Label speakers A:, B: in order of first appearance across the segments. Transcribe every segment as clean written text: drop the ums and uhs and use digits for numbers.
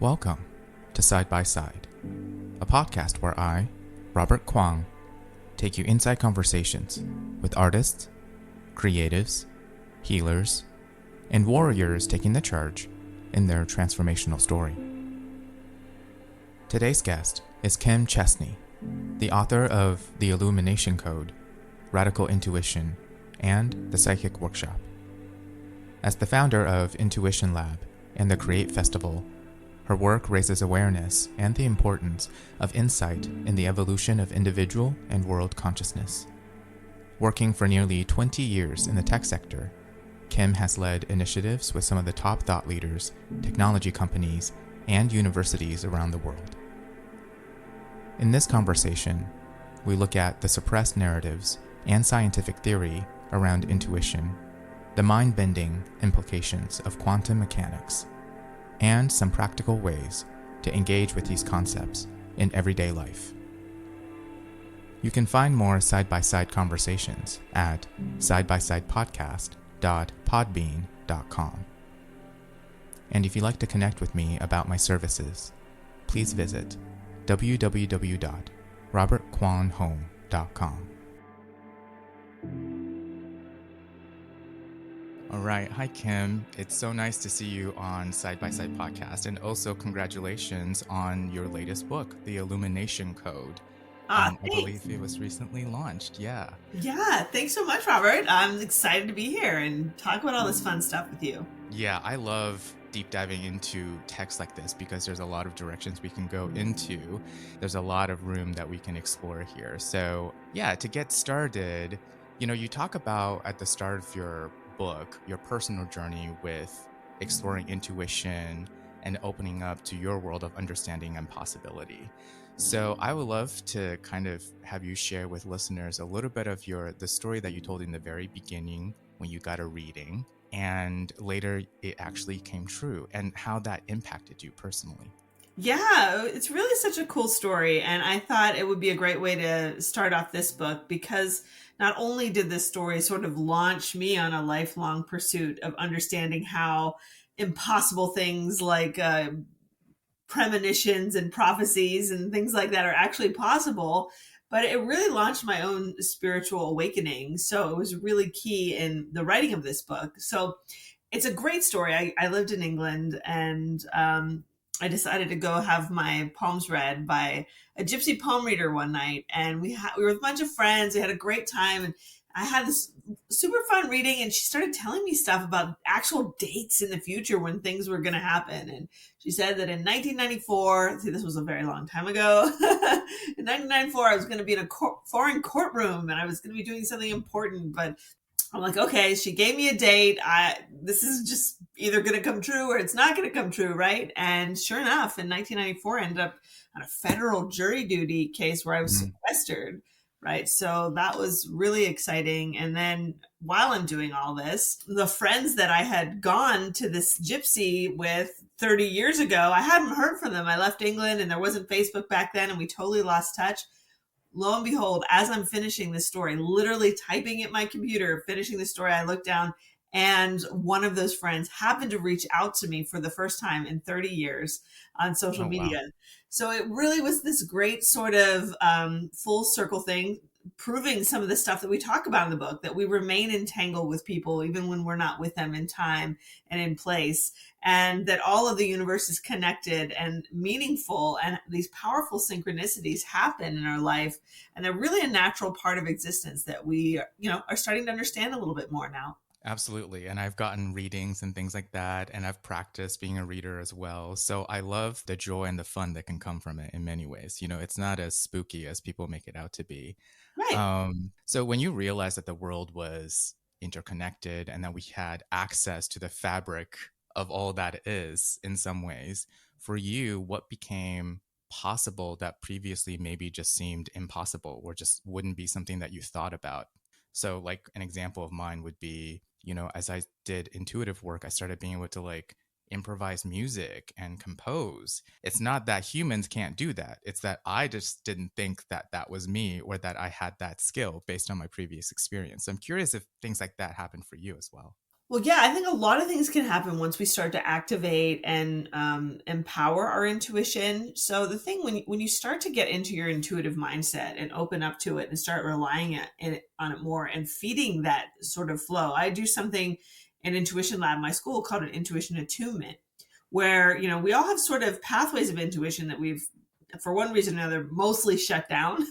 A: Welcome to Side by Side, a podcast where I, Robert Kuang, take you inside conversations with artists, creatives, healers, and warriors taking the charge in their transformational story. Today's guest is Kim Chestney, the author of The Illumination Code, Radical Intuition, and The Psychic Workshop. As the founder of IntuitionLab and the Create Festival, her work raises awareness and the importance of insight in the evolution of individual and world consciousness. Working for nearly 20 years in the tech sector, Kim has led initiatives with some of the top thought leaders, technology companies, and universities around the world. In this conversation, we look at the suppressed narratives and scientific theory around intuition, the mind-bending implications of quantum mechanics, and some practical ways to engage with these concepts in everyday life. You can find more side-by-side conversations at sidebysidepodcast.podbean.com. And if you'd like to connect with me about my services, please visit www.robertquanhome.com. All right. Hi, Kim. It's so nice to see you on Side by Side Podcast. And also congratulations on your latest book, The Illumination Code. I believe it was recently launched. Yeah.
B: Yeah. Thanks so much, Robert. I'm excited to be here and talk about all this fun stuff with you.
A: Yeah. I love deep diving into texts like this because there's a lot of directions we can go into. There's a lot of room that we can explore here. So yeah, to get started, you talk about at the start of your book, your personal journey with exploring intuition and opening up to your world of understanding and possibility. So I would love to kind of have you share with listeners a little bit of the story that you told in the very beginning when you got a reading, and later it actually came true, and how that impacted you personally.
B: Yeah, it's really such a cool story. And I thought it would be a great way to start off this book because not only did this story sort of launch me on a lifelong pursuit of understanding how impossible things like premonitions and prophecies and things like that are actually possible, but it really launched my own spiritual awakening. So it was really key in the writing of this book. So it's a great story. I lived in England and I decided to go have my palms read by a gypsy palm reader one night. And we were with a bunch of friends. We had a great time. And I had this super fun reading, and she started telling me stuff about actual dates in the future when things were going to happen. And she said that in 1994, see, this was a very long time ago, in 1994, I was going to be in a foreign courtroom and I was going to be doing something important. But I'm like, okay, she gave me a date. This is just either going to come true or it's not going to come true, right? And sure enough, in 1994, I ended up on a federal jury duty case where I was sequestered, right? So that was really exciting. And then while I'm doing all this, the friends that I had gone to this gypsy with 30 years ago, I hadn't heard from them. I left England and there wasn't Facebook back then, and we totally lost touch. Lo and behold, as I'm finishing this story, literally typing at my computer, finishing the story, I look down and one of those friends happened to reach out to me for the first time in 30 years on social media. Wow. So it really was this great sort of full circle thing, proving some of the stuff that we talk about in the book, that we remain entangled with people even when we're not with them in time and in place, and that all of the universe is connected and meaningful, and these powerful synchronicities happen in our life, and they're really a natural part of existence that we are starting to understand a little bit more now.
A: Absolutely. And I've gotten readings and things like that, and I've practiced being a reader as well. So I love the joy and the fun that can come from it in many ways. It's not as spooky as people make it out to be.
B: Right.
A: So when you realized that the world was interconnected and that we had access to the fabric of all that is in some ways, for you, what became possible that previously maybe just seemed impossible or just wouldn't be something that you thought about? So like an example of mine would be, as I did intuitive work, I started being able to improvise music and compose. It's not that humans can't do that. It's that I just didn't think that that was me or that I had that skill based on my previous experience. So I'm curious if things like that happen for you as well.
B: Well, yeah, I think a lot of things can happen once we start to activate and empower our intuition. So the thing when you start to get into your intuitive mindset and open up to it and start relying on it more and feeding that sort of flow, I do something in Intuition Lab, my school, called an intuition attunement, where we all have sort of pathways of intuition that we've, for one reason or another, mostly shut down.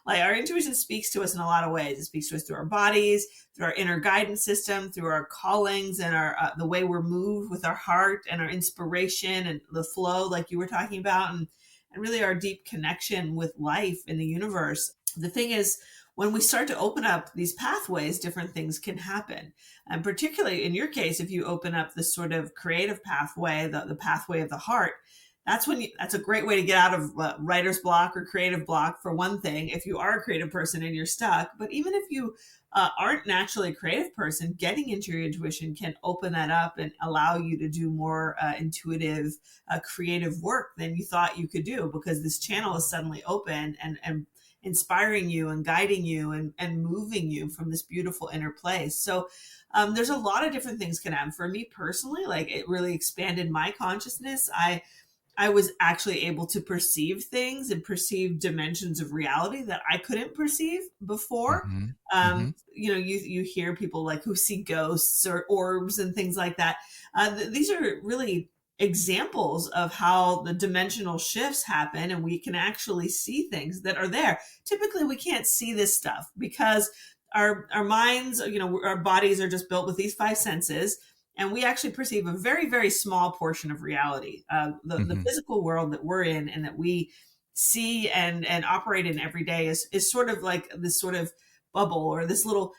B: Like, our intuition speaks to us in a lot of ways. It speaks to us through our bodies, through our inner guidance system, through our callings, and our the way we're moved with our heart and our inspiration and the flow, like you were talking about, and really our deep connection with life in the universe. The thing is, when we start to open up these pathways, different things can happen. And particularly in your case, if you open up this sort of creative pathway, the pathway of the heart, that's a great way to get out of writer's block or creative block, for one thing, if you are a creative person and you're stuck. But even if you aren't naturally a creative person, getting into your intuition can open that up and allow you to do more intuitive, creative work than you thought you could do, because this channel is suddenly open and inspiring you and guiding you and moving you from this beautiful inner place. So there's a lot of different things can happen. For me personally, like, it really expanded my consciousness. I was actually able to perceive things and perceive dimensions of reality that I couldn't perceive before.
A: Mm-hmm. Mm-hmm.
B: You hear people like who see ghosts or orbs and things like that. These are really examples of how the dimensional shifts happen, and we can actually see things that are there. Typically, we can't see this stuff because our minds, our bodies are just built with these five senses, and we actually perceive a very, very small portion of reality. The
A: Mm-hmm.
B: physical world that we're in and that we see and operate in every day is sort of like this sort of bubble, or this little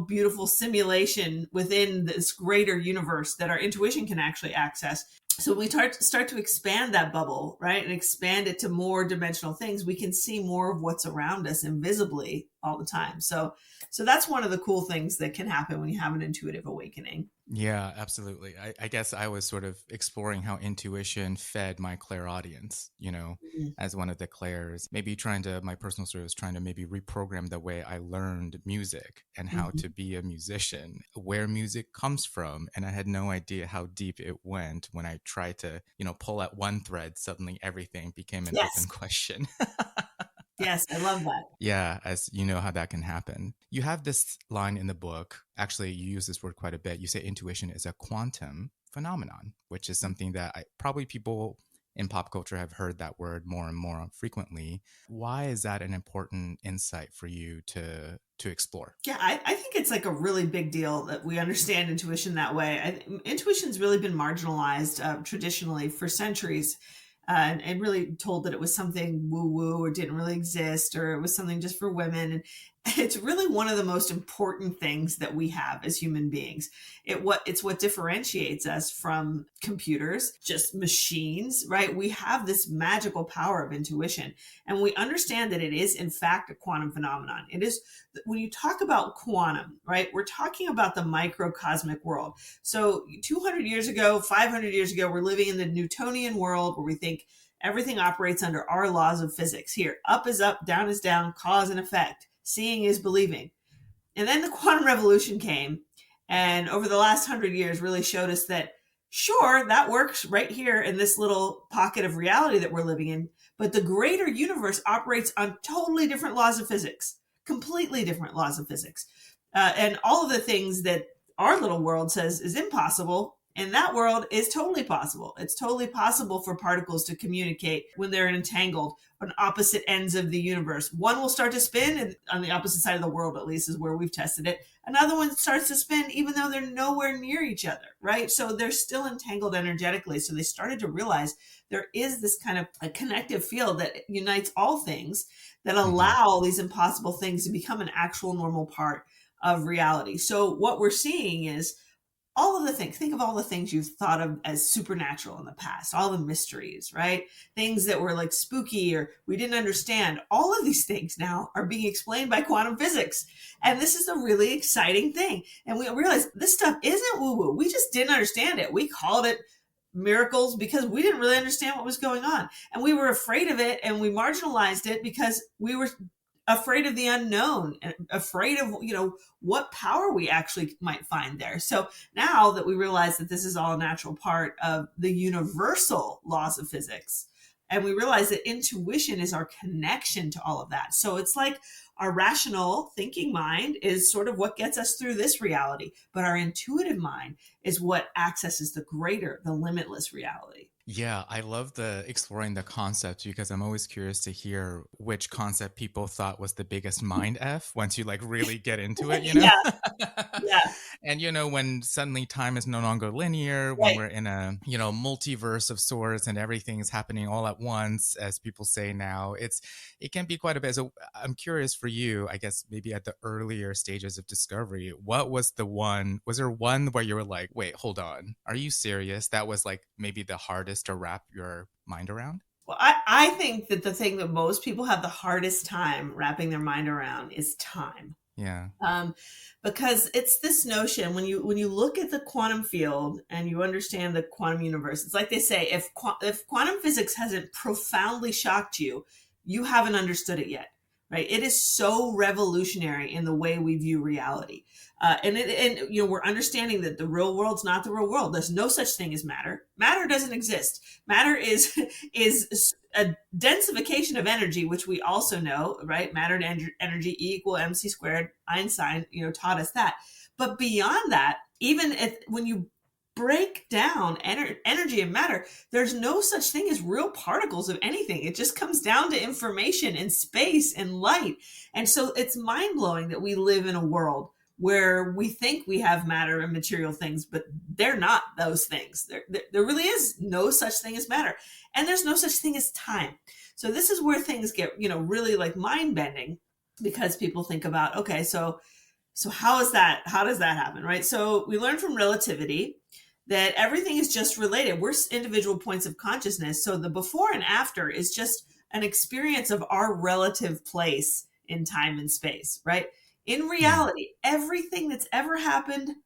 B: beautiful simulation within this greater universe that our intuition can actually access. So we start to expand that bubble, right, and expand it to more dimensional things. We can see more of what's around us invisibly all the time. So that's one of the cool things that can happen when you have an intuitive awakening.
A: Yeah, absolutely. I guess I was sort of exploring how intuition fed my clairaudience,
B: Mhm.
A: as one of the clairs. Maybe my personal story was trying to maybe reprogram the way I learned music and how
B: Mhm.
A: to be a musician, where music comes from. And I had no idea how deep it went when I tried to, pull at one thread. Suddenly everything became an
B: Yes.
A: open question.
B: Yes, I love that.
A: Yeah, as you know how that can happen. You have this line in the book. Actually, you use this word quite a bit. You say intuition is a quantum phenomenon, which is something that probably people in pop culture have heard that word more and more frequently. Why is that an important insight for you to explore?
B: Yeah, I think it's like a really big deal that we understand intuition that way. Intuition's really been marginalized traditionally for centuries, and really told that it was something woo woo or didn't really exist, or it was something just for women. And it's really one of the most important things that we have as human beings. It's what differentiates us from computers, just machines, right? We have this magical power of intuition, and we understand that it is in fact a quantum phenomenon. It is, when you talk about quantum, right, we're talking about the microcosmic world. So 200 years ago, 500 years ago, we're living in the Newtonian world where we think everything operates under our laws of physics. Here, up is up, down is down, cause and effect. Seeing is believing. And then the quantum revolution came, and over the last 100 years really showed us that, sure, that works right here in this little pocket of reality that we're living in, but the greater universe operates on totally different laws of physics, completely different laws of physics. And all of the things that our little world says is impossible, in that world is totally possible. It's totally possible for particles to communicate when they're entangled on opposite ends of the universe. One will start to spin, and on the opposite side of the world, at least, is where we've tested it. Another one starts to spin even though they're nowhere near each other, right? So they're still entangled energetically. So they started to realize there is this kind of a connective field that unites all things, that
A: Mm-hmm.
B: allow these impossible things to become an actual normal part of reality. So what we're seeing is all of the things, think of all the things you've thought of as supernatural in the past, all the mysteries, right? Things that were like spooky or we didn't understand. All of these things now are being explained by quantum physics. And this is a really exciting thing. And we realize this stuff isn't woo woo. We just didn't understand it. We called it miracles because we didn't really understand what was going on. And we were afraid of it, and we marginalized it because we were afraid of the unknown, and afraid of, what power we actually might find there. So now that we realize that this is all a natural part of the universal laws of physics, and we realize that intuition is our connection to all of that. So it's like our rational thinking mind is sort of what gets us through this reality, but our intuitive mind is what accesses the greater, the limitless reality.
A: Yeah, I love the exploring the concept because I'm always curious to hear which concept people thought was the biggest mind F once you like really get into it, you know?
B: Yeah, yeah,
A: And when suddenly time is no longer linear, when
B: right.
A: we're in a, multiverse of sorts and everything is happening all at once, as people say now, it can be quite a bit. So I'm curious for you, I guess maybe at the earlier stages of discovery, what was was there one where you were like, wait, hold on, are you serious? That was like maybe the hardest to wrap your mind around?
B: Well, I think that the thing that most people have the hardest time wrapping their mind around is time.
A: Yeah.
B: um, because it's this notion when you look at the quantum field and you understand the quantum universe. It's like they say, if quantum physics hasn't profoundly shocked you, you haven't understood it yet, right? It is so revolutionary in the way we view reality. And we're understanding that the real world's not the real world. There's no such thing as matter. Matter doesn't exist. Matter is is a densification of energy, which we also know, right? Matter and energy E equal mc squared. Einstein, taught us that. But beyond that, when you break down energy and matter, there's no such thing as real particles of anything. It just comes down to information and space and light. And so it's mind blowing that we live in a world where we think we have matter and material things, but they're not those things. There really is no such thing as matter. And there's no such thing as time. So this is where things get, really like mind bending, because people think about, okay, so how is that? How does that happen? Right. So we learn from relativity that everything is just related. We're individual points of consciousness. So the before and after is just an experience of our relative place in time and space, right? In
A: Yeah.
B: reality, everything that's ever happened,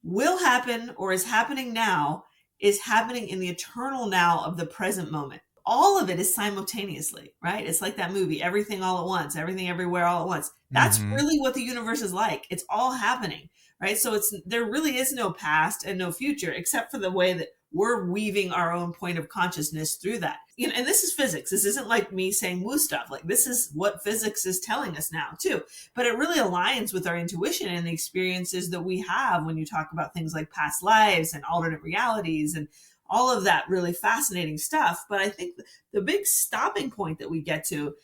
B: will happen, or is happening now is happening in the eternal now of the present moment. All of it is simultaneously, right? It's like that movie, Everything All at Once, Everything Everywhere All at Once. That's
A: Mm-hmm.
B: really what the universe is like. It's all happening, right? So there really is no past and no future, except for the way that we're weaving our own point of consciousness through that. And this is physics. This isn't like me saying woo stuff. Like, this is what physics is telling us now too. But it really aligns with our intuition and the experiences that we have when you talk about things like past lives and alternate realities and all of that really fascinating stuff. But I think the big stopping point that we get to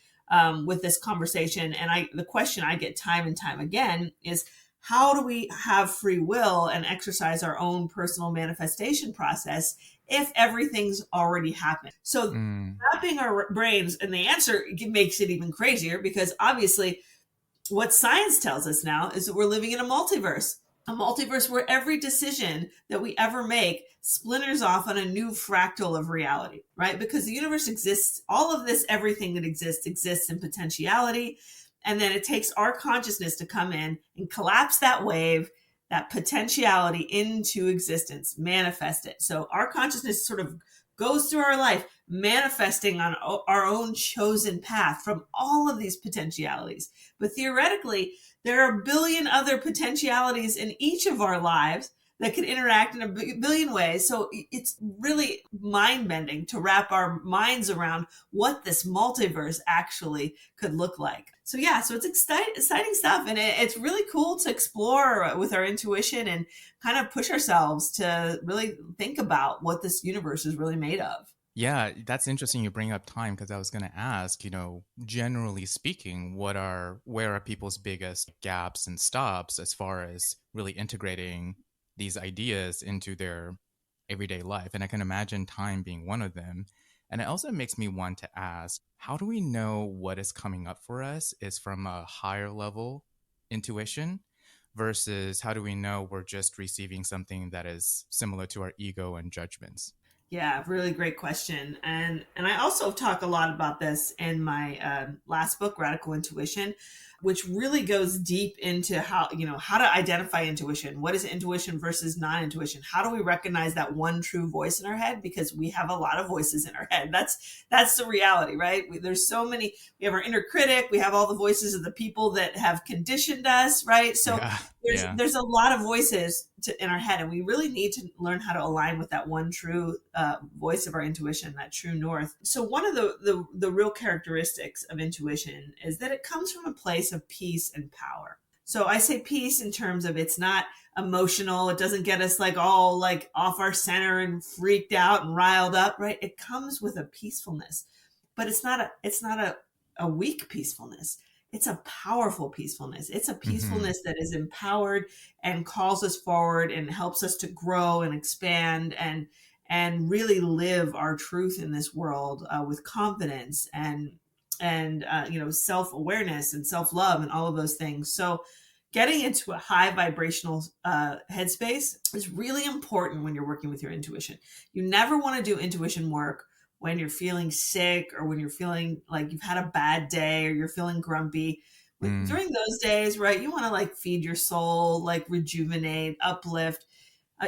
B: with this conversation, and the question I get time and time again, is how do we have free will and exercise our own personal manifestation process if everything's already happened? So
A: Mm.
B: wrapping our brains, and the answer makes it even crazier, because obviously what science tells us now is that we're living in a multiverse where every decision that we ever make splinters off on a new fractal of reality, right? Because the universe exists, all of this, everything that exists in potentiality. And then it takes our consciousness to come in and collapse that wave, that potentiality into existence, manifest it. So our consciousness sort of goes through our life manifesting on our own chosen path from all of these potentialities. But theoretically, there are a billion other potentialities in each of our lives that can interact in a billion ways. So it's really mind bending to wrap our minds around what this multiverse actually could look like. So yeah, so it's exciting stuff. And it's really cool to explore with our intuition and kind of push ourselves to really think about what this universe is really made of.
A: Yeah, that's interesting you bring up time because I was going to ask, generally speaking, where are people's biggest gaps and stops as far as really integrating these ideas into their everyday life? And I can imagine time being one of them. And it also makes me want to ask, how do we know what is coming up for us is from a higher level intuition versus how do we know we're just receiving something that is similar to our ego and judgments?
B: Yeah, really great question. And I also talk a lot about this in my last book, Radical Intuition. which really goes deep into how to identify intuition. What is intuition versus non-intuition? How do we recognize that one true voice in our head? Because we have a lot of voices in our head. That's the reality, right? There's so many. We have our inner critic. We have all the voices of the people that have conditioned us, right? So
A: Yeah.
B: there's a lot of voices in our head, and we really need to learn how to align with that one true voice of our intuition, that true north. So one of the real characteristics of intuition is that it comes from a place of peace and power. So I say peace in terms of it's not emotional. It doesn't get us like all like off our center and freaked out and riled up, right? It comes with a peacefulness, but it's not a weak peacefulness. It's a powerful peacefulness. It's a peacefulness that is empowered and calls us forward and helps us to grow and expand and really live our truth in this world with confidence and self-awareness and self-love and all of those things. So getting into a high vibrational headspace is really important when you're working with your intuition. You never want to do intuition work when you're feeling sick or when you're feeling like you've had a bad day or you're feeling grumpy. During those days, right, you want to like feed your soul, like rejuvenate, uplift.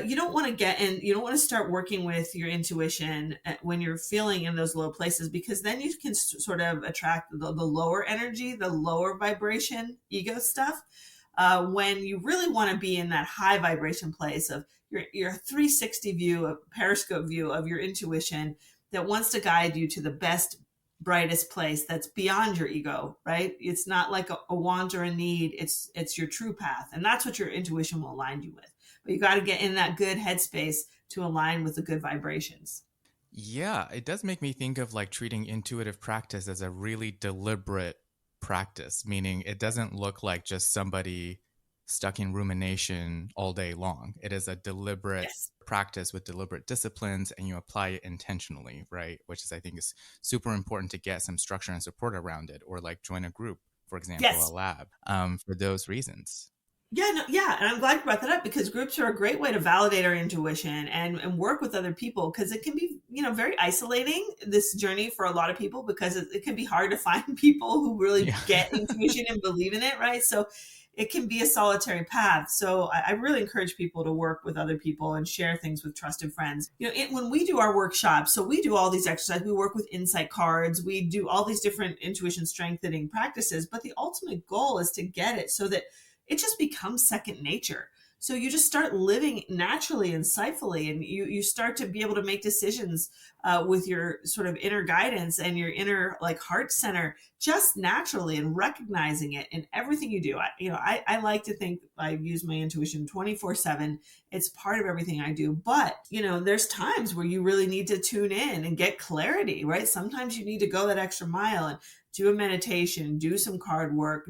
B: You don't want to you don't want to start working with your intuition when you're feeling in those low places, because then you can sort of attract the lower energy, the lower vibration ego stuff. When you really want to be in that high vibration place of your 360 view, a periscope view of your intuition that wants to guide you to the best, brightest place that's beyond your ego, right? It's not like a want or a need. It's your true path. And that's what your intuition will align you with. But you got to get in that good headspace to align with the good vibrations.
A: Yeah, it does make me think of like treating intuitive practice as a really deliberate practice, meaning it doesn't look like just somebody stuck in rumination all day long. It is a deliberate practice with deliberate disciplines, and you apply it intentionally, right? Which is, I think, is super important to get some structure and support around it, or like join a group, for example, a lab, for those reasons.
B: And I'm glad you brought that up, because groups are a great way to validate our intuition and work with other people, because it can be, very isolating, this journey for a lot of people, because it can be hard to find people who really get intuition and believe in it, right? So it can be a solitary path. So I really encourage people to work with other people and share things with trusted friends. When we do our workshops, so we do all these exercises, we work with insight cards, we do all these different intuition strengthening practices, but the ultimate goal is to get it so that it just becomes second nature. So you just start living naturally and insightfully, and you start to be able to make decisions with your sort of inner guidance and your inner like heart center just naturally, and recognizing it in everything you do. I like to think I use my intuition 24/7. It's part of everything I do. But, there's times where you really need to tune in and get clarity, right? Sometimes you need to go that extra mile and do a meditation, do some card work,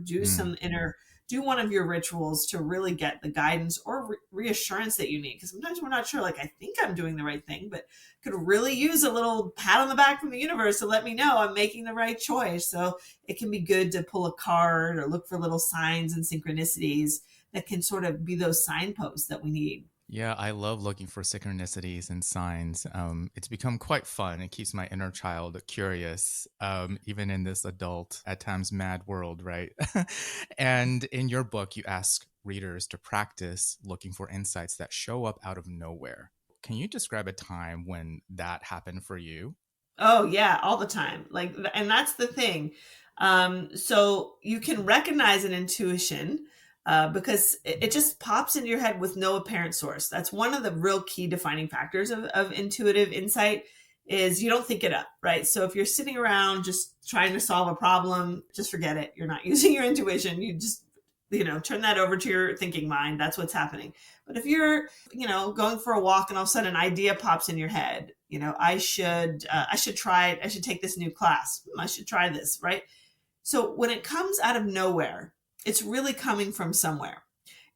B: do one of your rituals to really get the guidance or reassurance that you need. Because sometimes we're not sure, like, I think I'm doing the right thing, but could really use a little pat on the back from the universe to let me know I'm making the right choice. So it can be good to pull a card or look for little signs and synchronicities that can sort of be those signposts that we need.
A: Yeah, I love looking for synchronicities and signs. It's become quite fun. It keeps my inner child curious, even in this adult, at times mad world, right? And in your book, you ask readers to practice looking for insights that show up out of nowhere. Can you describe a time when that happened for you?
B: Oh yeah, all the time. And that's the thing. So you can recognize an intuition because it just pops into your head with no apparent source. That's one of the real key defining factors of intuitive insight, is you don't think it up, right? So if you're sitting around just trying to solve a problem, just forget it. You're not using your intuition. You just, turn that over to your thinking mind. That's what's happening. But if you're, going for a walk and all of a sudden an idea pops in your head, I should take this new class. I should try this, right? So when it comes out of nowhere, it's really coming from somewhere.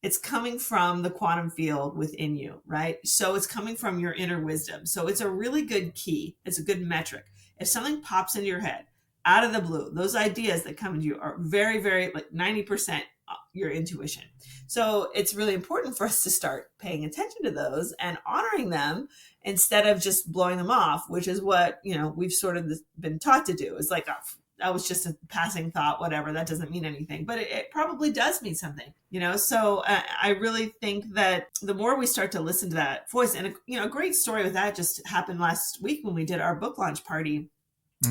B: It's coming from the quantum field within you, right? So it's coming from your inner wisdom. So it's a really good key. It's a good metric. If something pops into your head out of the blue, those ideas that come into you are very, very, like 90% your intuition. So it's really important for us to start paying attention to those and honoring them instead of just blowing them off, which is what, we've sort of been taught to do. It's like, oh, that was just a passing thought, whatever, that doesn't mean anything, but it probably does mean something, So I really think that the more we start to listen to that voice, and a great story with that just happened last week when we did our book launch party.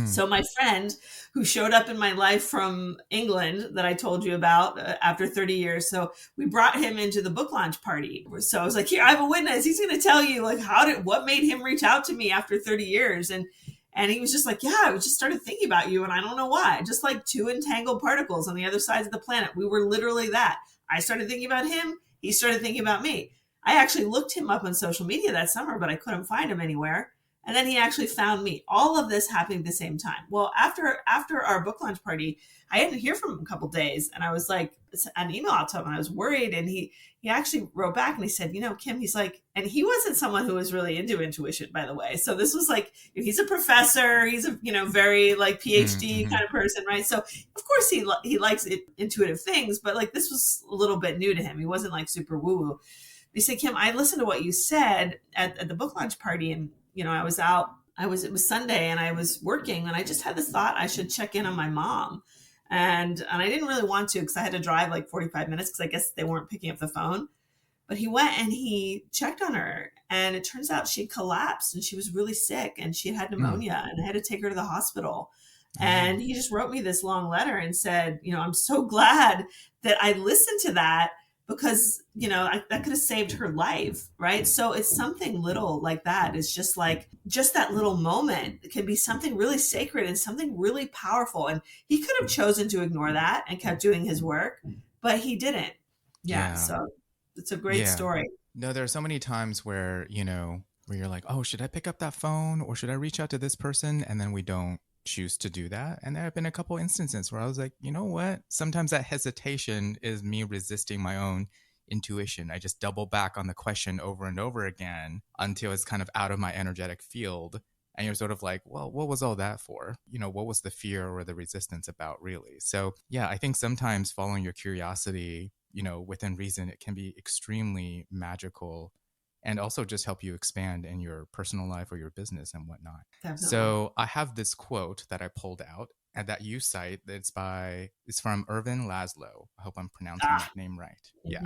B: So my friend who showed up in my life from England that I told you about after 30 years. So we brought him into the book launch party. So I was like, here, I have a witness. He's going to tell you like what made him reach out to me after 30 years. And he was just like, yeah, I just started thinking about you. And I don't know why, just like two entangled particles on the other sides of the planet. We were literally that. I started thinking about him. He started thinking about me. I actually looked him up on social media that summer, but I couldn't find him anywhere. And then he actually found me. All of this happening at the same time. Well, after our book launch party, I didn't hear from him a couple of days. And I was like, an email out to him. And I was worried. And he actually wrote back and he said, Kim, he's like, and he wasn't someone who was really into intuition, by the way. So this was like, he's a professor. He's a, very like PhD kind of person, right? So of course he likes intuitive things, but like this was a little bit new to him. He wasn't like super woo-woo. He said, Kim, I listened to what you said at the book launch party, and I was out, it was Sunday and I was working, and I just had this thought I should check in on my mom. And I didn't really want to because I had to drive like 45 minutes because I guess they weren't picking up the phone. But he went and he checked on her, and it turns out she collapsed and she was really sick and she had pneumonia and I had to take her to the hospital. And he just wrote me this long letter and said, I'm so glad that I listened to that, because, that could have saved her life. Right. So it's something little like that. It's just that little moment. It can be something really sacred and something really powerful. And he could have chosen to ignore that and kept doing his work, but he didn't. Yeah. So it's a great story.
A: No, there are so many times where, where you're like, oh, should I pick up that phone or should I reach out to this person? And then we don't choose to do that. And there have been a couple instances where I was like, you know what? Sometimes that hesitation is me resisting my own intuition. I just double back on the question over and over again until it's kind of out of my energetic field. And you're sort of like, well, what was all that for? What was the fear or the resistance about really? So yeah, I think sometimes following your curiosity, within reason, it can be extremely magical and also just help you expand in your personal life or your business and whatnot. Definitely. So I have this quote that I pulled out and that you cite. It's from Ervin Laszlo. I hope I'm pronouncing that name right. Yeah.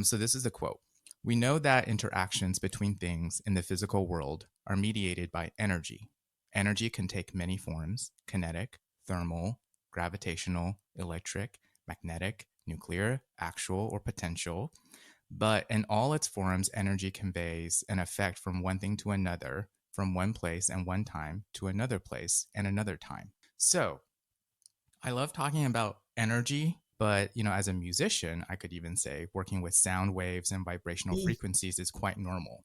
A: So this is the quote. We know that interactions between things in the physical world are mediated by energy. Energy can take many forms: kinetic, thermal, gravitational, electric, magnetic, nuclear, actual, or potential. But in all its forms, energy conveys an effect from one thing to another, from one place and one time to another place and another time. So I love talking about energy, but, as a musician, I could even say working with sound waves and vibrational frequencies is quite normal.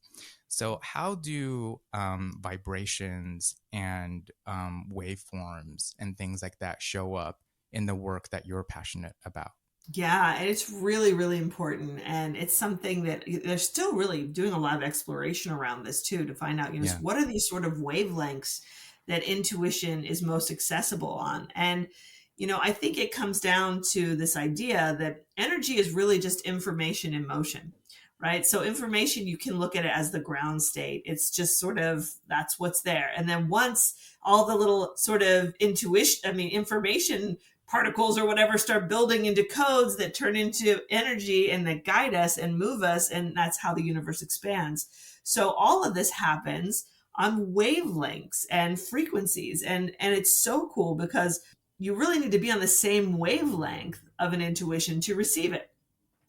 A: So how do vibrations and waveforms and things like that show up in the work that you're passionate about?
B: Yeah, and it's really, really important. And it's something that they're still really doing a lot of exploration around this too, to find out, what are these sort of wavelengths that intuition is most accessible on. And, I think it comes down to this idea that energy is really just information in motion, right? So information, you can look at it as the ground state. It's just sort of, that's what's there. And then once all the little sort of information particles or whatever start building into codes that turn into energy and that guide us and move us, and that's how the universe expands. So all of this happens on wavelengths and frequencies, and it's so cool because you really need to be on the same wavelength of an intuition to receive it.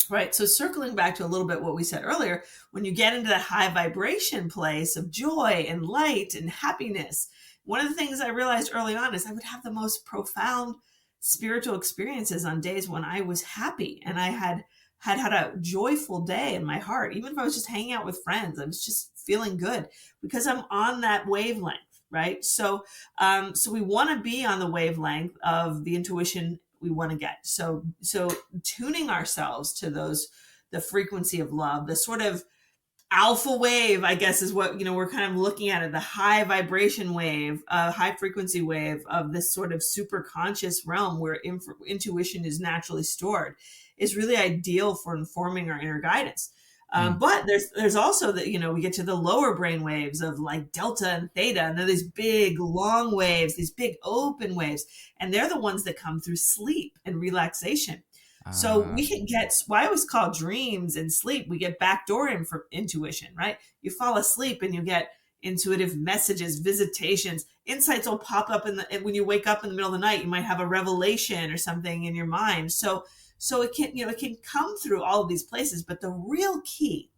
B: Right. So circling back to a little bit what we said earlier, when you get into that high vibration place of joy and light and happiness, one of the things I realized early on is I would have the most profound spiritual experiences on days when I was happy and I had a joyful day in my heart. Even if I was just hanging out with friends, I was just feeling good because I'm on that wavelength, right? So we want to be on the wavelength of the intuition we want to get. So tuning ourselves to the frequency of love, the sort of alpha wave, I guess, is what, we're kind of looking at it, the high vibration wave, high frequency wave of this sort of super conscious realm where intuition is naturally stored, is really ideal for informing our inner guidance.
A: Mm.
B: But there's also the, we get to the lower brain waves of like delta and theta, and they're these big long waves, these big open waves, and they're the ones that come through sleep and relaxation. So
A: Uh,
B: we can get, why I always call dreams and sleep, we get backdoor intuition, right? You fall asleep and you get intuitive messages, visitations, insights will pop up when you wake up in the middle of the night. You might have a revelation or something in your mind. So it can, it can come through all of these places, but the real key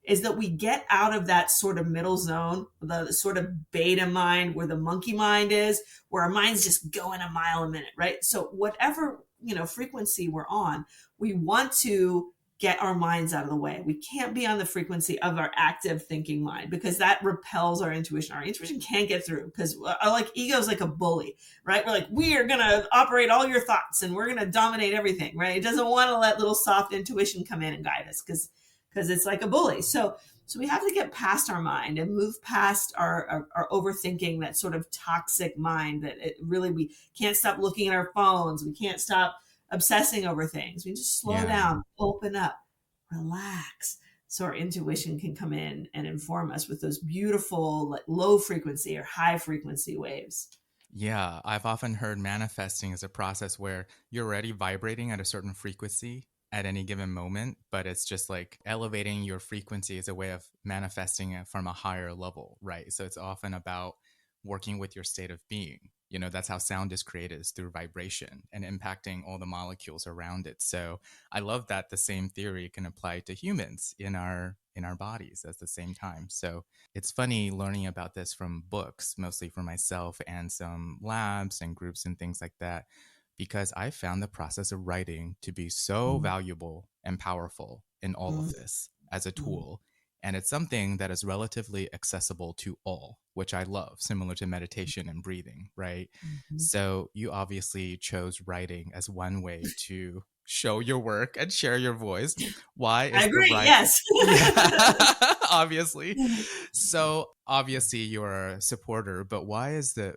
B: is that we get out of that sort of middle zone, the sort of beta mind where the monkey mind is, where our mind's just going a mile a minute, right? So whatever, frequency we're on, we want to get our minds out of the way. We can't be on the frequency of our active thinking mind because that repels our intuition. Our intuition can't get through because like ego is like a bully, right? We're like, we are going to operate all your thoughts and we're going to dominate everything, right? It doesn't want to let little soft intuition come in and guide us because it's like a bully. So we have to get past our mind and move past our overthinking, that sort of toxic mind that it really, we can't stop looking at our phones. We can't stop obsessing over things. We just slow
A: yeah.
B: down, open up, relax, so our intuition can come in and inform us with those beautiful like low frequency or high frequency waves.
A: Yeah, I've often heard manifesting is a process where you're already vibrating at a certain frequency at any given moment, but it's just like elevating your frequency is a way of manifesting it from a higher level, right? So it's often about working with your state of being. That's how sound is created, is through vibration and impacting all the molecules around it. So I love that the same theory can apply to humans in our bodies at the same time. So it's funny learning about this from books, mostly for myself and some labs and groups and things like that, because I found the process of writing to be so
B: Mm,
A: valuable and powerful in all of
B: mm,
A: this as a
B: mm,
A: tool. And it's something that is relatively accessible to all, which I love, similar to meditation and breathing, right?
B: mhm.
A: So you obviously chose writing as one way to show your work and share your voice. Why
B: I
A: is the
B: agree.
A: right?
B: Yes.
A: Yeah, obviously. So obviously you're a supporter, but why is the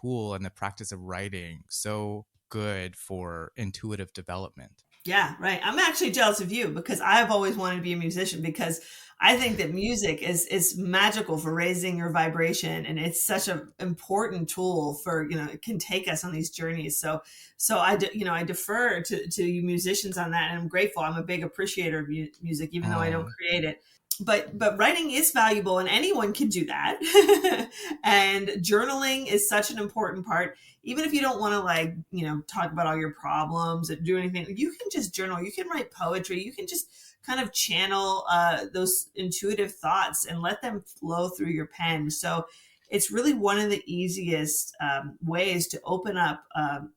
A: tool and the practice of writing so good for intuitive development?
B: Yeah, right. I'm actually jealous of you because I've always wanted to be a musician because I think that music is magical for raising your vibration, and it's such an important tool for, it can take us on these journeys. So I defer to you musicians on that, and I'm grateful. I'm a big appreciator of music even though I don't
A: Oh,
B: create it. But writing is valuable and anyone can do that. And journaling is such an important part. Even if you don't want to like, talk about all your problems and do anything, you can just journal. You can write poetry. You can just kind of channel those intuitive thoughts and let them flow through your pen. So it's really one of the easiest ways to open up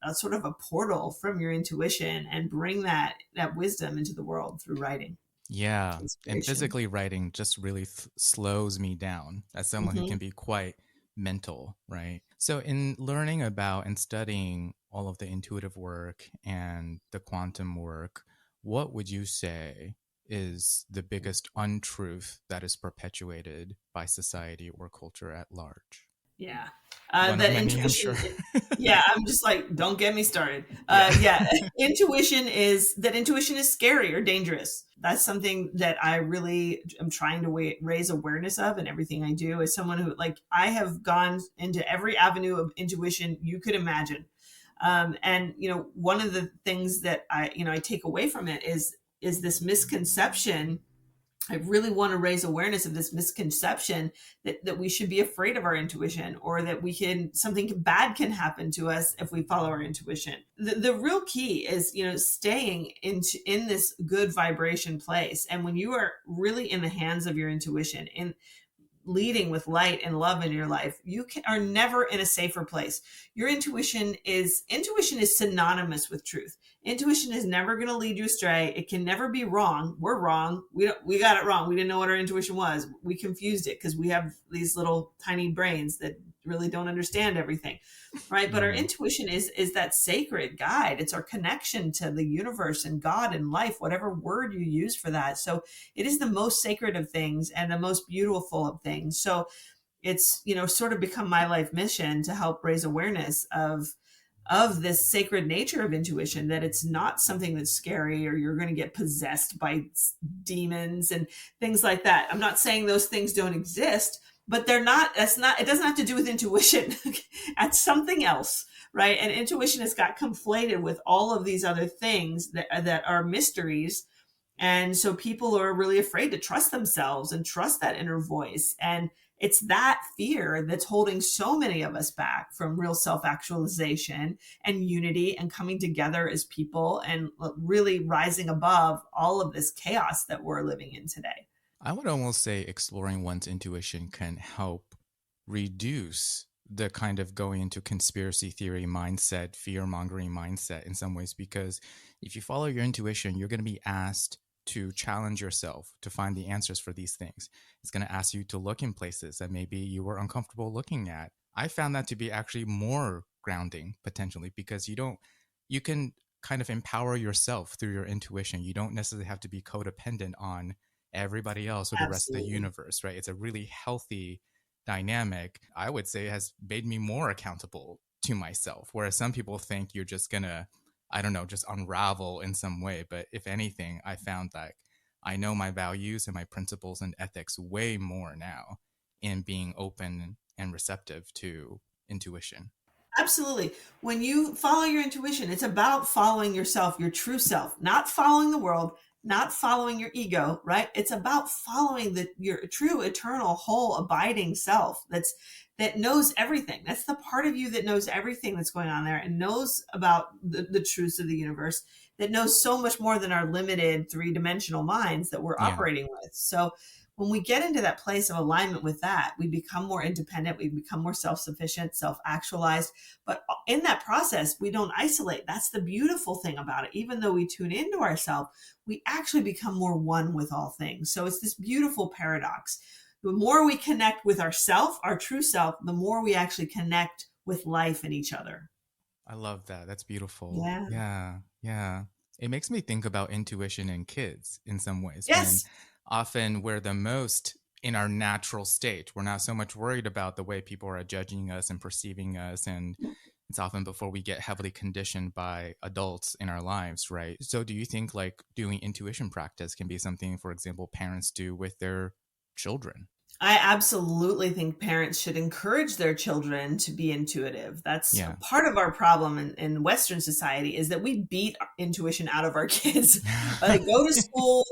B: a sort of a portal from your intuition and bring that wisdom into the world through writing,
A: yeah. And
B: inspiration.
A: physically writing just really slows me down as someone who
B: Hmm.
A: can be quite mental, right? So, in learning about and studying all of the intuitive work and the quantum work, what would you say is the biggest untruth that is perpetuated by society or culture at large?
B: Yeah.
A: One of
B: That
A: many, I'm sure.
B: intuition. Yeah, I'm just like, don't get me started.
A: Yeah.
B: Yeah, intuition is scary or dangerous. That's something that I really am trying to raise awareness of in everything I do. As someone who, like, I have gone into every avenue of intuition you could imagine. And one of the things that I take away from it is this misconception. I really want to raise awareness of this misconception that we should be afraid of our intuition, or that something bad can happen to us if we follow our intuition. The real key is, staying in this good vibration place. And when you are really in the hands of your intuition, in leading with light and love in your life, are never in a safer place. Your intuition is synonymous with truth. Intuition is never going to lead you astray. It can never be wrong. We're wrong. We got it wrong. We didn't know what our intuition was. We confused it because we have these little tiny brains that really don't understand everything, right? But our
A: Mm,
B: intuition is that sacred guide. It's our connection to the universe and God and life, whatever word you use for that. So it is the most sacred of things and the most beautiful of things. So it's, sort of become my life mission to help raise awareness of this sacred nature of intuition, that it's not something that's scary or you're going to get possessed by demons and things like that. I'm not saying those things don't exist, but they're not, that's not, it doesn't have to do with intuition. That's something else, right? And intuition has got conflated with all of these other things that are mysteries. And so people are really afraid to trust themselves and trust that inner voice. And it's that fear that's holding so many of us back from real self actualization and unity and coming together as people and really rising above all of this chaos that we're living in today.
A: I would almost say exploring one's intuition can help reduce the kind of going into conspiracy theory mindset, fear mongering mindset in some ways, because if you follow your intuition, you're going to be asked to challenge yourself to find the answers for these things. It's going to ask you to look in places that maybe you were uncomfortable looking at. I found that to be actually more grounding potentially, because you can kind of empower yourself through your intuition. You don't necessarily have to be codependent on everybody else or the rest of the
B: Absolutely.
A: universe, right? It's a really healthy dynamic. I would say has made me more accountable to myself, whereas some people think you're just gonna, I don't know, just unravel in some way. But if anything, I found that I know my values and my principles and ethics way more now in being open and receptive to intuition.
B: Absolutely. When you follow your intuition, it's about following yourself, your true self, not following the world, not following your ego, right? It's about following your true, eternal, whole, abiding self that knows everything. That's the part of you that knows everything that's going on there and knows about the truths of the universe, that knows so much more than our limited three-dimensional minds that we're
A: Yeah.
B: operating with. So when we get into that place of alignment with that, we become more independent, we become more self-sufficient, self-actualized. But in that process, we don't isolate. That's the beautiful thing about it. Even though we tune into ourselves, we actually become more one with all things. So it's this beautiful paradox. The more we connect with ourself, our true self, the more we actually connect with life and each other.
A: I love that. That's beautiful.
B: Yeah.
A: Yeah. Yeah. It makes me think about intuition in kids in some ways, when
B: Yes.
A: often we're the most in our natural state. We're not so much worried about the way people are judging us and perceiving us. And it's often before we get heavily conditioned by adults in our lives, right? So, do you think like doing intuition practice can be something, for example, parents do with their children?
B: I absolutely think parents should encourage their children to be intuitive. That's
A: Yeah.
B: part of our problem in Western society, is that we beat intuition out of our kids. They go to school.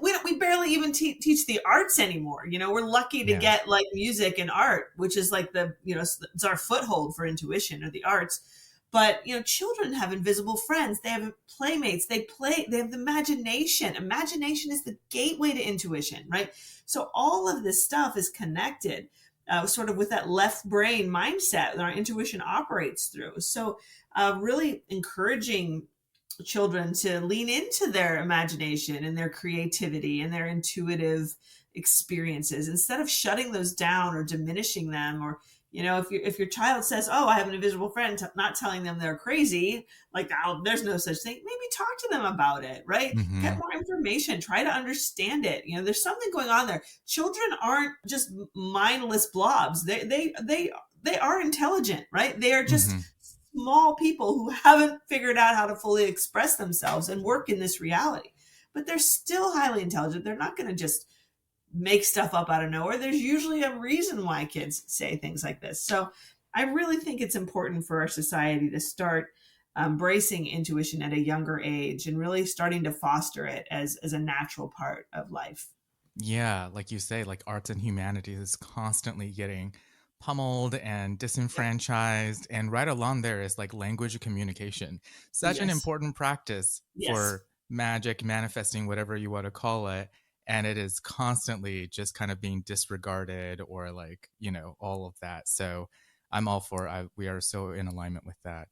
B: We barely even teach the arts anymore. You know, we're lucky to
A: Yeah.
B: get like music and art, which is like it's our foothold for intuition or the arts. But children have invisible friends. They have playmates. They play. They have the imagination. Imagination is the gateway to intuition, right? So all of this stuff is connected, sort of with that left brain mindset that our intuition operates through. So really encouraging children to lean into their imagination and their creativity and their intuitive experiences instead of shutting those down or diminishing them. Or if your child says, oh, I have an invisible friend, not telling them they're crazy, like, oh, there's no such thing. Maybe talk to them about it, right? Get
A: Hmm.
B: more information, try to understand it. There's something going on there. Children aren't just mindless blobs. They are intelligent, right? They are just
A: Hmm.
B: small people who haven't figured out how to fully express themselves and work in this reality. But they're still highly intelligent. They're not going to just make stuff up out of nowhere. There's usually a reason why kids say things like this. So I really think it's important for our society to start embracing intuition at a younger age and really starting to foster it as a natural part of life.
A: Yeah, like you say, like arts and humanities is constantly getting pummeled and
B: Yep.
A: disenfranchised. And right along there is like language of communication. Such an
B: Yes.
A: important practice
B: Yes.
A: for magic, manifesting, whatever you want to call it. And it is constantly just kind of being disregarded or like, all of that. So I'm all for we are so in alignment with that.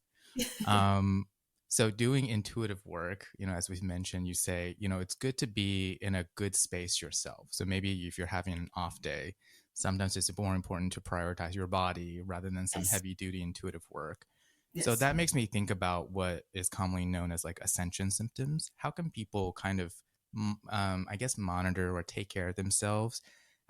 A: Um, so doing intuitive work, as we've mentioned, you say, it's good to be in a good space yourself. So maybe if you're having an off day, sometimes it's more important to prioritize your body rather than some
B: Yes.
A: heavy duty intuitive work. So
B: Yes.
A: that makes me think about what is commonly known as like ascension symptoms. How can people kind of, I guess, monitor or take care of themselves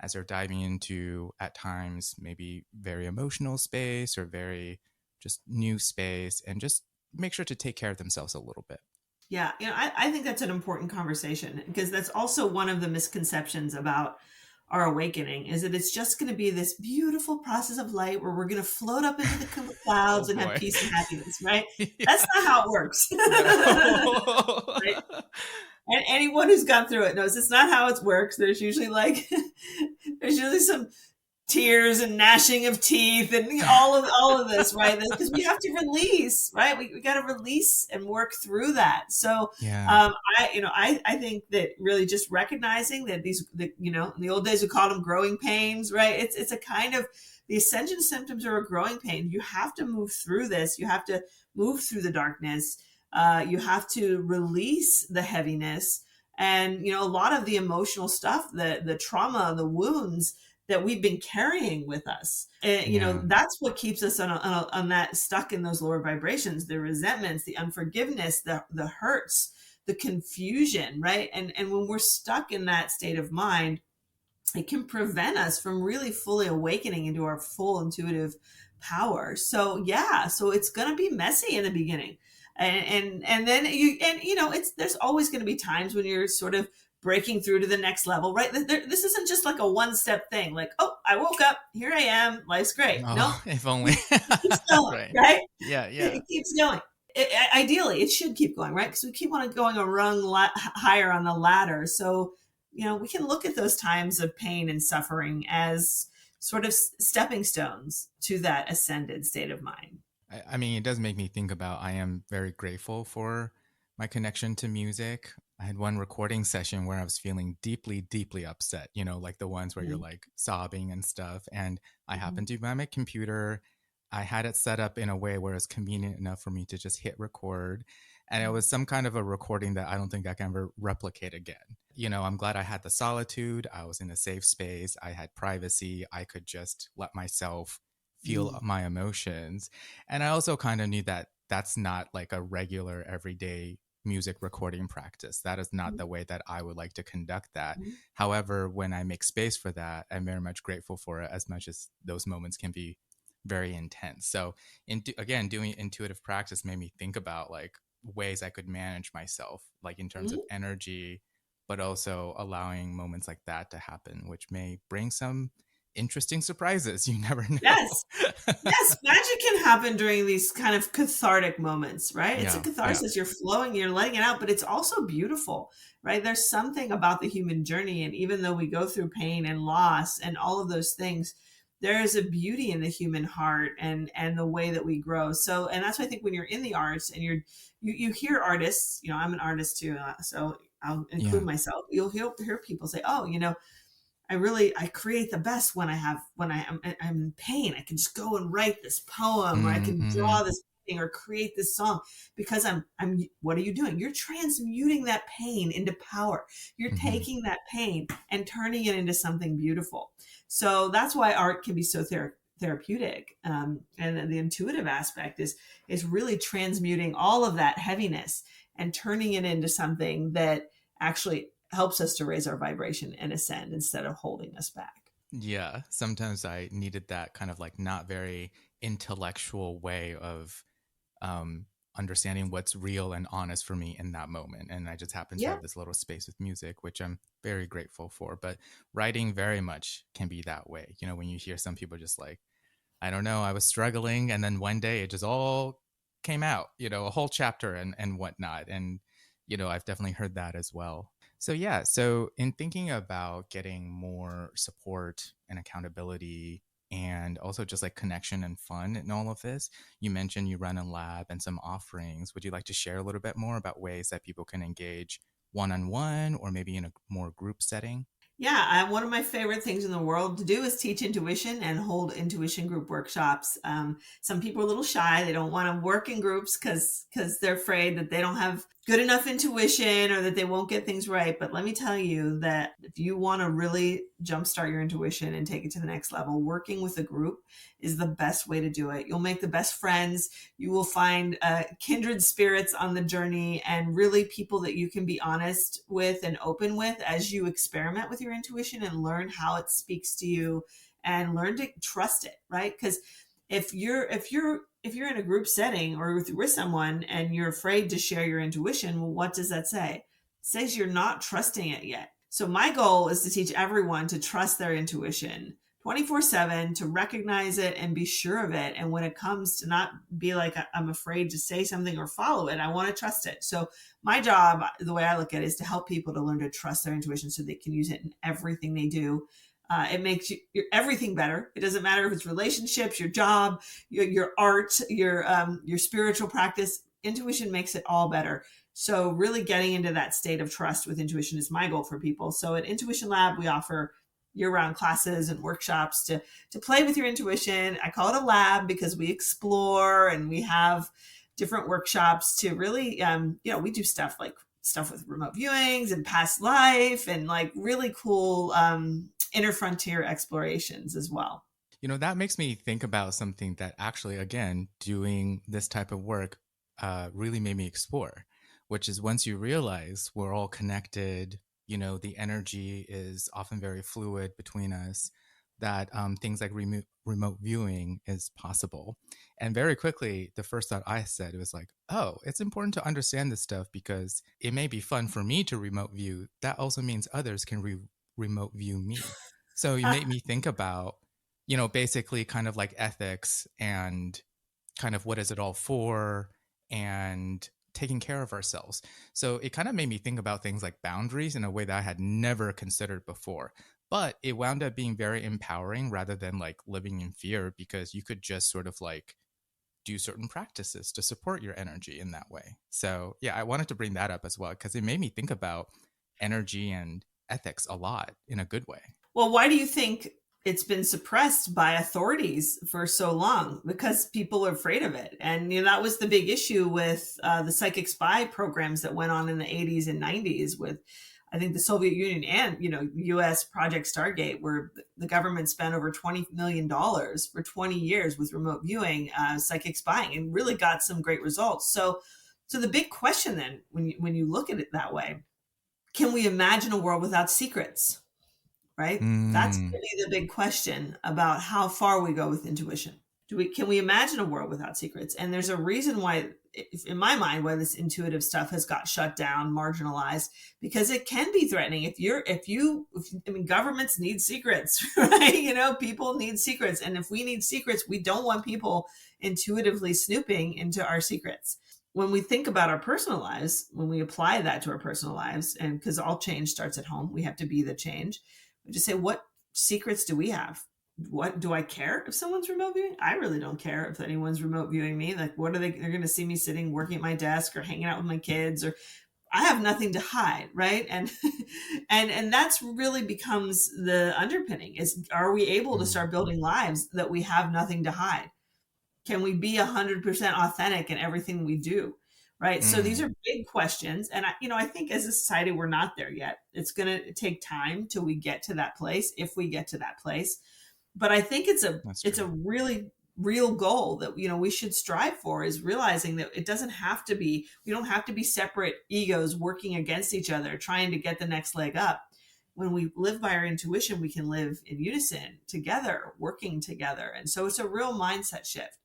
A: as they're diving into, at times, maybe very emotional space or very just new space, and just make sure to take care of themselves a little bit.
B: Yeah, I think that's an important conversation, because that's also one of the misconceptions about our awakening, is that it's just going to be this beautiful process of light where we're going to float up into the
A: Oh
B: clouds and have
A: boy.
B: peace and happiness, right?
A: Yeah.
B: That's not how it works.
A: No.
B: Right? And anyone who's gone through it knows it's not how it works. There's usually there's usually some tears and gnashing of teeth and all of this, right? Because we have to release, right? We got to release and work through that. So
A: Yeah.
B: I think that really just recognizing that in the old days we called them growing pains, right? It's a kind of, the ascension symptoms are a growing pain. You have to move through this. You have to move through the darkness. You have to release the heaviness, and a lot of the emotional stuff, the trauma, the wounds that we've been carrying with us. And,
A: Yeah.
B: that's what keeps us on that, stuck in those lower vibrations, the resentments, the unforgiveness, the hurts, the confusion, right? And when we're stuck in that state of mind, it can prevent us from really fully awakening into our full intuitive power. So yeah, so it's going to be messy in the beginning. And then there's always going to be times when you're sort of breaking through to the next level, right? This isn't just like a one-step thing, like, oh, I woke up, here I am, life's great. No,
A: Oh, if only.
B: it keeps going,
A: Right.
B: right?
A: Yeah.
B: It
A: Yeah.
B: keeps going. Ideally, it should keep going, right? Because we keep on going a rung higher on the ladder. So, we can look at those times of pain and suffering as sort of stepping stones to that ascended state of mind.
A: I mean, it does make me think about, I am very grateful for my connection to music. I had one recording session where I was feeling deeply, deeply upset, like the ones where you're
B: Mhm.
A: like sobbing and stuff. And I
B: Mhm.
A: happened to be on my computer. I had it set up in a way where it's convenient enough for me to just hit record. And it was some kind of a recording that I don't think I can ever replicate again. I'm glad I had the solitude. I was in a safe space. I had privacy. I could just let myself feel
B: Mhm.
A: my emotions. And I also kind of knew that that's not like a regular everyday music recording practice. That is not the way that I would like to conduct that.
B: Mhm.
A: However, when I make space for that, I'm very much grateful for it, as much as those moments can be very intense. So, again, doing intuitive practice made me think about like ways I could manage myself, like in terms of
B: Mhm.
A: energy, but also allowing moments like that to happen, which may bring some interesting surprises. You never know.
B: Yes. Yes, magic can happen during these kind of cathartic moments, right? It's a
A: Yeah. Yeah.
B: catharsis. You're flowing, you're letting it out, but it's also beautiful, right? There's something about the human journey. And even though we go through pain and loss and all of those things, there is a beauty in the human heart and the way that we grow. So, and that's why I think when you're in the arts and you hear artists, I'm an artist too, so I'll include
A: Yeah.
B: myself. You'll hear people say, oh, I create the best when I'm in pain. I can just go and write this poem, or I can
A: Mm-hmm.
B: draw this thing or create this song, because I'm what are you doing? You're transmuting that pain into power. You're
A: Mm-hmm.
B: taking that pain and turning it into something beautiful. So that's why art can be so therapeutic. And the intuitive aspect is really transmuting all of that heaviness and turning it into something that actually helps us to raise our vibration and ascend instead of holding us back.
A: Yeah. Sometimes I needed that kind of like not very intellectual way of um, understanding what's real and honest for me in that moment. And I just happen to
B: Yeah.
A: have this little space with music, which I'm very grateful for. But writing very much can be that way. When you hear some people just like, I don't know, I was struggling. And then one day it just all came out, a whole chapter and whatnot. And, I've definitely heard that as well. So, yeah. So, in thinking about getting more support and accountability and also just like connection and fun in all of this, you mentioned you run a lab and some offerings. Would you like to share a little bit more about ways that people can engage one on one or maybe in a more group setting?
B: Yeah, one of my favorite things in the world to do is teach intuition and hold intuition group workshops. Some people are a little shy; they don't want to work in groups because they're afraid that they don't have good enough intuition or that they won't get things right. But let me tell you that if you want to really jumpstart your intuition and take it to the next level, working with a group is the best way to do it. You'll make the best friends. You will find kindred spirits on the journey, and really people that you can be honest with and open with as you experiment with your intuition and learn how it speaks to you and learn to trust it, right? Because if you're if you're in a group setting or with someone and you're afraid to share your intuition, well, what does that say? It says you're not trusting it yet. So my goal is to teach everyone to trust their intuition 24/7, to recognize it and be sure of it. And when it comes to not be like, I'm afraid to say something or follow it, I want to trust it. So my job, the way I look at it, is to help people to learn to trust their intuition so they can use it in everything they do. It makes everything better. It doesn't matter if it's relationships, your job, your art, your spiritual practice. Intuition makes it all better. So really getting into that state of trust with intuition is my goal for people. So at Intuition Lab, we offer year-round classes and workshops to play with your intuition. I call it a lab because we explore and we have different workshops to really, we do stuff with remote viewings and past life and like really cool inner frontier explorations as well.
A: That makes me think about something that actually, again, doing this type of work really made me explore, which is once you realize we're all connected, the energy is often very fluid between us, that things like remote viewing is possible. And very quickly, the first thought I said was like, oh, it's important to understand this stuff because it may be fun for me to remote view. That also means others can remote view me. So you made me think about, basically kind of like ethics and kind of what is it all for and taking care of ourselves. So it kind of made me think about things like boundaries in a way that I had never considered before. But it wound up being very empowering rather than like living in fear, because you could just sort of like do certain practices to support your energy in that way. So yeah, I wanted to bring that up as well because it made me think about energy and ethics a lot in a good way.
B: Well, why do you think it's been suppressed by authorities for so long? Because people are afraid of it. And that was the big issue with the psychic spy programs that went on in the 80s and 90s with, I think, the Soviet Union and, U.S. Project Stargate, where the government spent over $20 million for 20 years with remote viewing, psychic spying, and really got some great results. So the big question then, when you look at it that way, can we imagine a world without secrets? Right? That's really the big question about how far we go with intuition. Can we imagine a world without secrets? And there's a reason why, in my mind, why this intuitive stuff has got shut down, marginalized, because it can be threatening. Governments need secrets, right? People need secrets. And if we need secrets, we don't want people intuitively snooping into our secrets. When we think about our personal lives, when we apply that to our personal lives, and because all change starts at home, we have to be the change. We just say, what secrets do we have? What do I care if someone's remote viewing? I really don't care if anyone's remote viewing me. Like, what are they're going to see me sitting, working at my desk or hanging out with my kids, or I have nothing to hide. Right. And, and that's really becomes the underpinning is, are we able to start building lives that we have nothing to hide? Can we be 100% authentic in everything we do? Right. So these are big questions. And I think as a society, we're not there yet. It's going to take time till we get to that place, if we get to that place. But I think it's a really real goal that, we should strive for, is realizing that we don't have to be separate egos working against each other, trying to get the next leg up. When we live by our intuition, we can live in unison together, working together. And so it's a real mindset shift.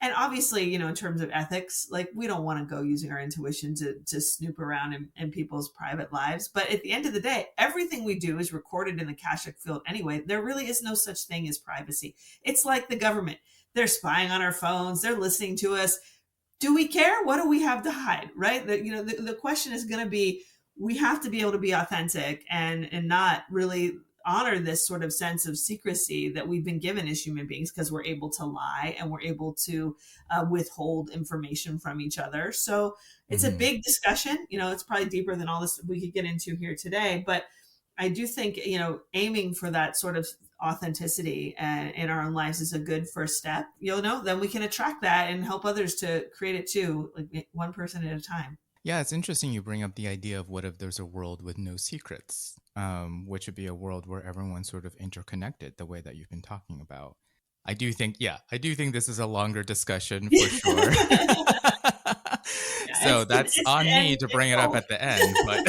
B: And obviously, in terms of ethics, like, we don't want to go using our intuition to snoop around in people's private lives. But at the end of the day, everything we do is recorded in the Akashic field anyway. There really is no such thing as privacy. It's like the government. They're spying on our phones. They're listening to us. Do we care? What do we have to hide? Right? The question is going to be, we have to be able to be authentic and not really honor this sort of sense of secrecy that we've been given as human beings, because we're able to lie and we're able to withhold information from each other. So it's a big discussion. It's probably deeper than all this we could get into here today. But I do think, aiming for that sort of authenticity in our own lives is a good first step. Then we can attract that and help others to create it too, like one person at a time.
A: Yeah, it's interesting you bring up the idea of what if there's a world with no secrets, which would be a world where everyone's sort of interconnected the way that you've been talking about. I do think this is a longer discussion for sure. So that's on me to bring it up at the end, but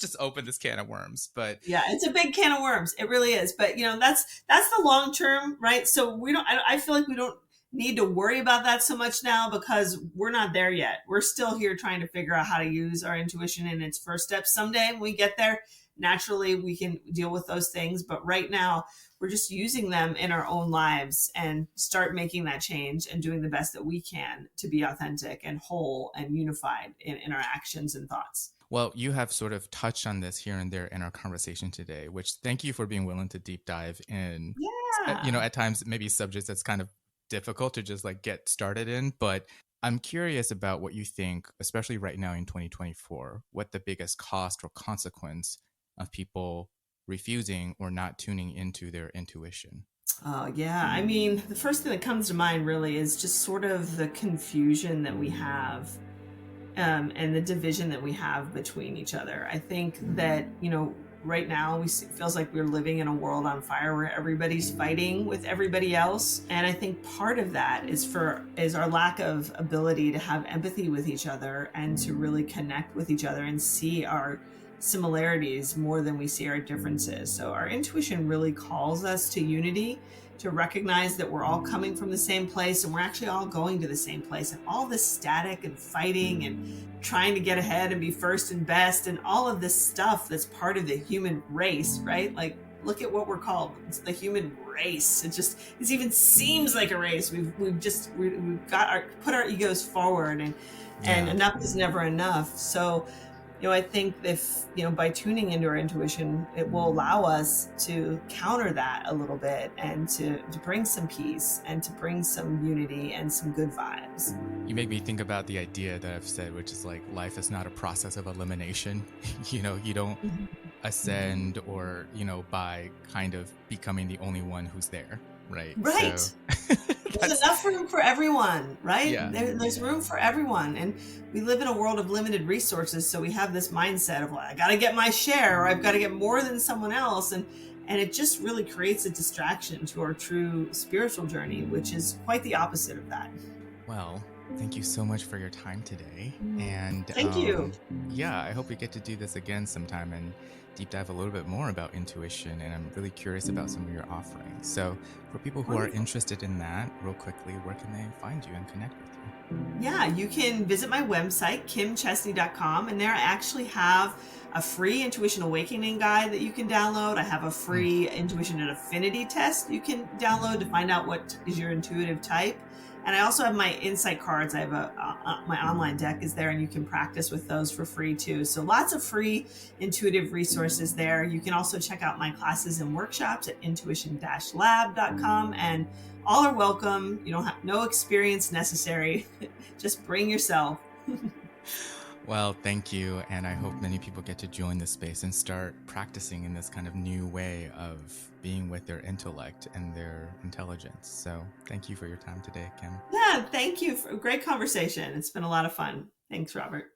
A: just open this can of worms. But
B: yeah, it's a big can of worms. It really is. But that's the long term, right? So I feel like we don't need to worry about that so much now because we're not there yet. We're still here trying to figure out how to use our intuition in its first steps. Someday when we get there, naturally we can deal with those things. But right now, we're just using them in our own lives and start making that change and doing the best that we can to be authentic and whole and unified in our actions and thoughts.
A: Well, you have sort of touched on this here and there in our conversation today, which thank you for being willing to deep dive in,
B: Yeah.
A: at times maybe subjects that's kind of difficult to just like get started in. But I'm curious about what you think, especially right now in 2024, what the biggest cost or consequence of people refusing or not tuning into their intuition.
B: Oh, yeah. I mean, the first thing that comes to mind really is just sort of the confusion that we have, and the division that we have between each other. I think that, right now it feels like we're living in a world on fire where everybody's fighting with everybody else. And I think part of that is our lack of ability to have empathy with each other and to really connect with each other and see our similarities more than we see our differences. So our intuition really calls us to unity, to recognize that we're all coming from the same place and we're actually all going to the same place. And all this static and fighting and trying to get ahead and be first and best and all of this stuff that's part of the human race, right? Like, look at what we're called. It's the human race. It even seems like a race. We've got put our egos forward, and enough is never enough. So I think if, by tuning into our intuition, it will allow us to counter that a little bit and to bring some peace and to bring some unity and some good vibes.
A: You make me think about the idea that I've said, which is like life is not a process of elimination. You don't ascend or, by kind of becoming the only one who's there. Right.
B: Right.
A: So,
B: there's enough room for everyone, right?
A: Yeah.
B: There's room for everyone. And we live in a world of limited resources. So we have this mindset of, well, I got to get my share, or I've got to get more than someone else. And it just really creates a distraction to our true spiritual journey, which is quite the opposite of that.
A: Well, thank you so much for your time today. And
B: thank you.
A: Yeah, I hope we get to do this again sometime and deep dive a little bit more about intuition. And I'm really curious about some of your offerings. So for people who are interested in that, real quickly, where can they find you and connect with you?
B: Yeah, you can visit my website, kimchestney.com. And there I actually have a free Intuition Awakening guide that you can download. I have a free Intuition and Affinity test you can download to find out what is your intuitive type. And I also have my insight cards. I have my online deck is there, and you can practice with those for free too. So lots of free intuitive resources there. You can also check out my classes and workshops at intuition-lab.com, and all are welcome. You don't have no experience necessary. Just bring yourself.
A: Well, thank you. And I hope many people get to join this space and start practicing in this kind of new way of being with their intellect and their intelligence. So thank you for your time today, Kim.
B: Yeah, thank you for a great conversation. It's been a lot of fun. Thanks, Robert.